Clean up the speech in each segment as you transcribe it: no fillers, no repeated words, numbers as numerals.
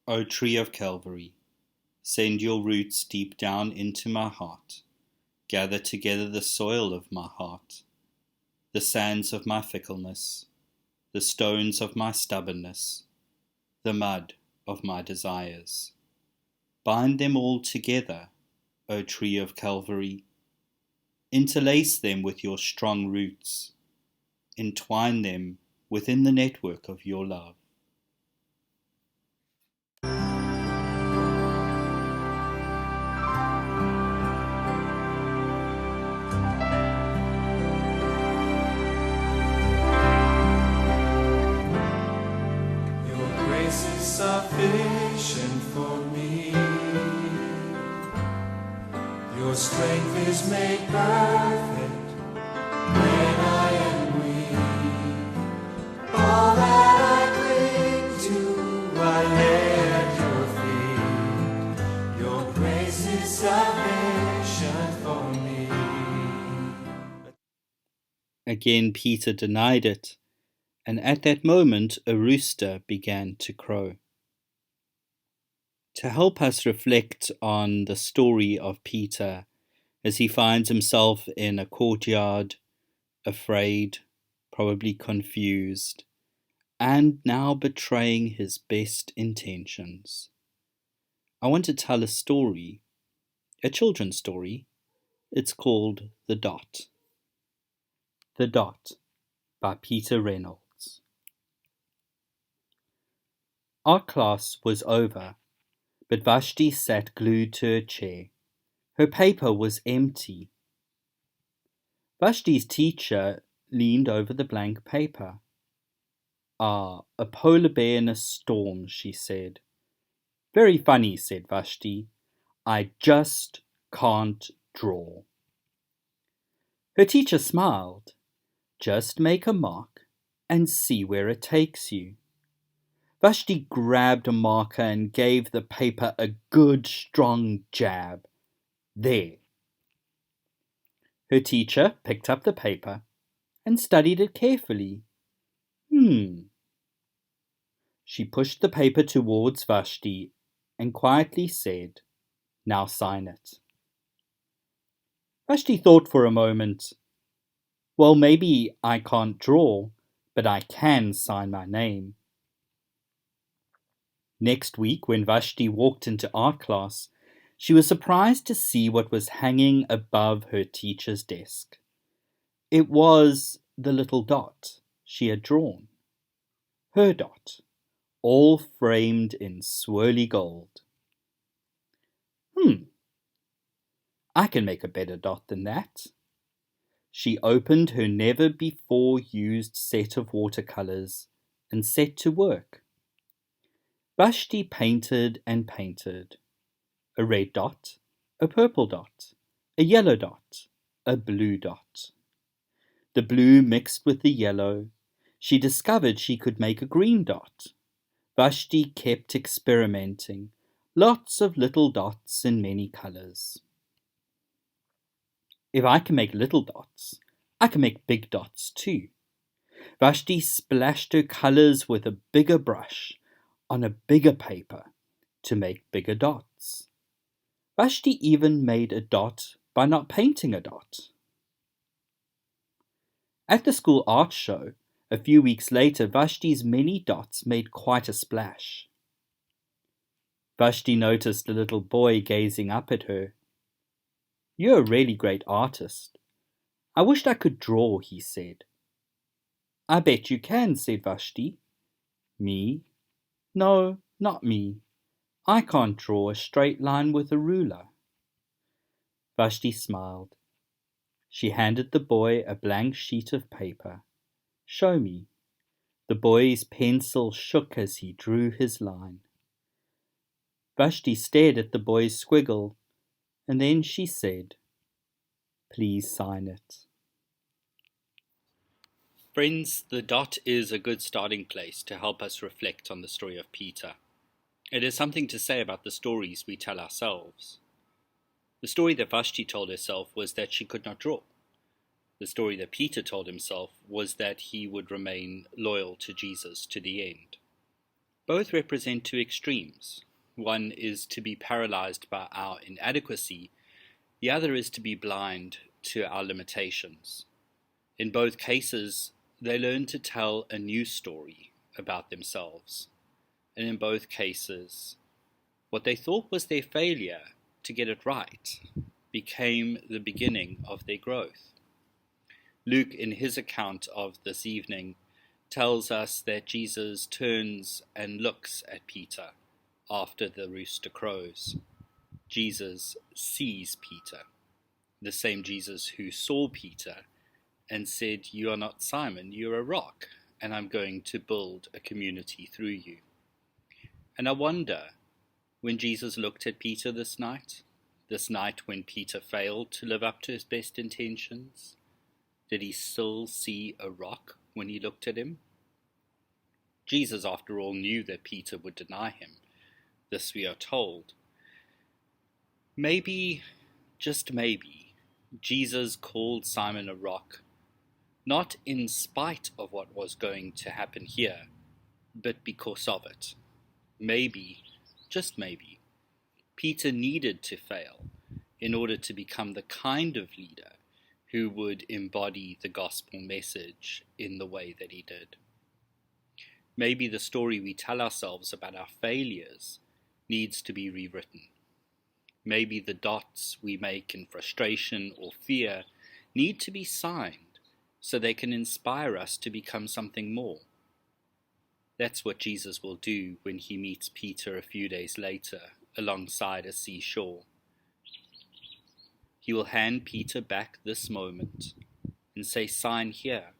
O tree of Calvary, send your roots deep down into my heart. Gather together the soil of my heart, the sands of my fickleness, the stones of my stubbornness, the mud of my desires. Bind them all together, O tree of Calvary. Interlace them with your strong roots. Entwine them within the network of your love. Sufficient for me. Your strength is made perfect when I am weak. All that I cling to, I lay at your feet. Your grace is sufficient for me. Again Peter denied it, and at that moment a rooster began to crow. To help us reflect on the story of Peter as he finds himself in a courtyard, afraid, probably confused, and now betraying his best intentions, I want to tell a story, a children's story. It's called The Dot. The Dot by Peter Reynolds. Our class was over, but Vashti sat glued to her chair. Her paper was empty. Vashti's teacher leaned over the blank paper. "Ah, a polar bear in a storm," she said. "Very funny," said Vashti. "I just can't draw." Her teacher smiled. "Just make a mark and see where it takes you." Vashti grabbed a marker and gave the paper a good strong jab. There. Her teacher picked up the paper and studied it carefully. She pushed the paper towards Vashti and quietly said, "Now sign it." Vashti thought for a moment. "Well, maybe I can't draw, but I can sign my name." Next week, when Vashti walked into art class, she was surprised to see what was hanging above her teacher's desk. It was the little dot she had drawn. Her dot, all framed in swirly gold. I can make a better dot than that. She opened her never-before-used set of watercolors and set to work. Vashti painted and painted. A red dot, a purple dot, a yellow dot, a blue dot. The blue mixed with the yellow. She discovered she could make a green dot. Vashti kept experimenting, lots of little dots in many colors. If I can make little dots, I can make big dots too. Vashti splashed her colors with a bigger brush on a bigger paper to make bigger dots. Vashti even made a dot by not painting a dot. At the school art show, a few weeks later, Vashti's many dots made quite a splash. Vashti noticed a little boy gazing up at her. "You're a really great artist. I wished I could draw," he said. "I bet you can," said Vashti. "Me? No, not me. I can't draw a straight line with a ruler." Vashti smiled. She handed the boy a blank sheet of paper. "Show me." The boy's pencil shook as he drew his line. Vashti stared at the boy's squiggle, and then she said, "Please sign it." Friends, the dot is a good starting place to help us reflect on the story of Peter. It is something to say about the stories we tell ourselves. The story that Vashti told herself was that she could not draw. The story that Peter told himself was that he would remain loyal to Jesus to the end. Both represent two extremes. One is to be paralyzed by our inadequacy, the other is to be blind to our limitations. In both cases, they learn to tell a new story about themselves. And in both cases, what they thought was their failure to get it right became the beginning of their growth. Luke, in his account of this evening, tells us that Jesus turns and looks at Peter after the rooster crows. Jesus sees Peter, the same Jesus who saw Peter and said, "You are not Simon, you're a rock, and I'm going to build a community through you." And I wonder, when Jesus looked at Peter this night when Peter failed to live up to his best intentions, did he still see a rock when he looked at him? Jesus, after all, knew that Peter would deny him. This we are told. Maybe, just maybe, Jesus called Simon a rock, not in spite of what was going to happen here, but because of it. Maybe, just maybe, Peter needed to fail in order to become the kind of leader who would embody the gospel message in the way that he did. Maybe the story we tell ourselves about our failures needs to be rewritten. Maybe the dots we make in frustration or fear need to be signed so they can inspire us to become something more. That's what Jesus will do when he meets Peter a few days later alongside a seashore. He will hand Peter back this moment and say, "Sign here."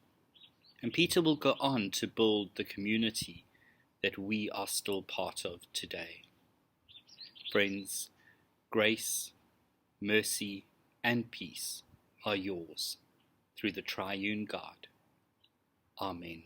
And Peter will go on to build the community that we are still part of today. Friends, grace, mercy, and peace are yours through the triune God. Amen.